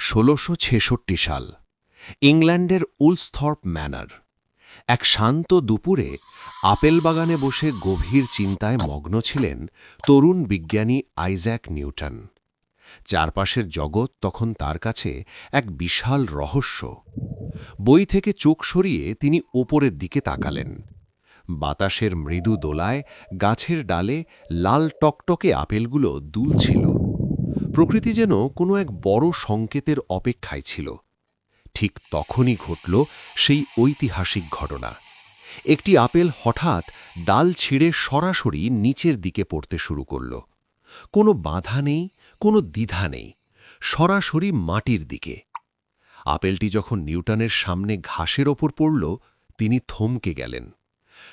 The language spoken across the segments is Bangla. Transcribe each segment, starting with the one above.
1666 সাল ইংল্যান্ডের উলসথর্প ম্যানর। এক শান্ত দুপুরে আপেল বাগানে বসে গভীর চিন্তায় মগ্ন ছিলেন তরুণ বিজ্ঞানী আইজ্যাক নিউটন। চারপাশের জগৎ তখন তার কাছে এক বিশাল রহস্য। বই থেকে চোখ সরিয়ে তিনি ওপরের দিকে তাকালেন। বাতাসের মৃদু দোলায় গাছের ডালে লাল টকটকে আপেলগুলো দুলছিল। প্রকৃতি যেন কোনো এক বড় সংকেতের অপেক্ষায় ছিল। ঠিক তখনই ঘটল সেই ঐতিহাসিক ঘটনা। একটি আপেল হঠাৎ ডাল ছিঁড়ে সরাসরি নিচের দিকে পড়তে শুরু করল। কোনো বাধা নেই, কোনো দ্বিধা নেই, সরাসরি মাটির দিকে। আপেলটি যখন নিউটনের সামনে ঘাসের ওপর পড়ল, তিনি থমকে গেলেন।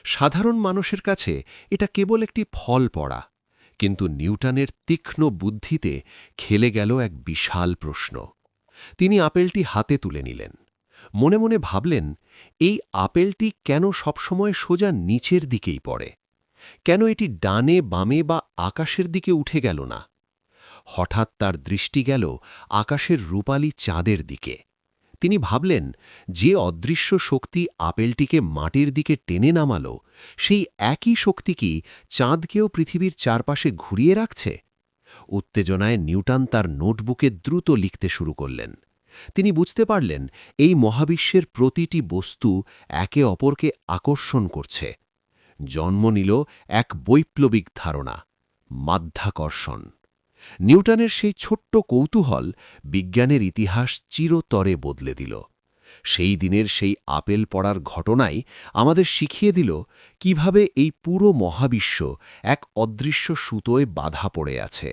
সাধারণ মানুষের কাছে এটা কেবল একটি ফল পড়া, কিন্তু নিউটনের তীক্ষ্ণ বুদ্ধিতে খেলে গেল এক বিশাল প্রশ্ন। তিনি আপেলটি হাতে তুলে নিলেন। মনে মনে ভাবলেন, এই আপেলটি কেন সবসময় সোজা নিচের দিকেই পড়ে? কেন এটি ডানে বামে বা আকাশের দিকে উঠে গেল না? হঠাৎ তার দৃষ্টি গেল আকাশের রূপালী চাঁদের দিকে। তিনি ভাবলেন, যে অদৃশ্য শক্তি আপেলটিকে মাটির দিকে টেনে নামাল, সেই একই শক্তি কি চাঁদকেও পৃথিবীর চারপাশে ঘুরিয়ে রাখছে? উত্তেজনায় নিউটন তার নোটবুকে দ্রুত লিখতে শুরু করলেন। তিনি বুঝতে পারলেন, এই মহাবিশ্বের প্রতিটি বস্তু একে অপরকে আকর্ষণ করছে। জন্ম নিল এক বৈপ্লবিক ধারণা, মাধ্যাকর্ষণ। নিউটনের সেই ছোট্ট কৌতূহল বিজ্ঞানের ইতিহাস চিরতরে বদলে দিল। সেই দিনের সেই আপেল পড়ার ঘটনাই আমাদের শিখিয়ে দিল কিভাবে এই পুরো মহাবিশ্ব এক অদৃশ্য সুতোয় বাঁধা পড়ে আছে।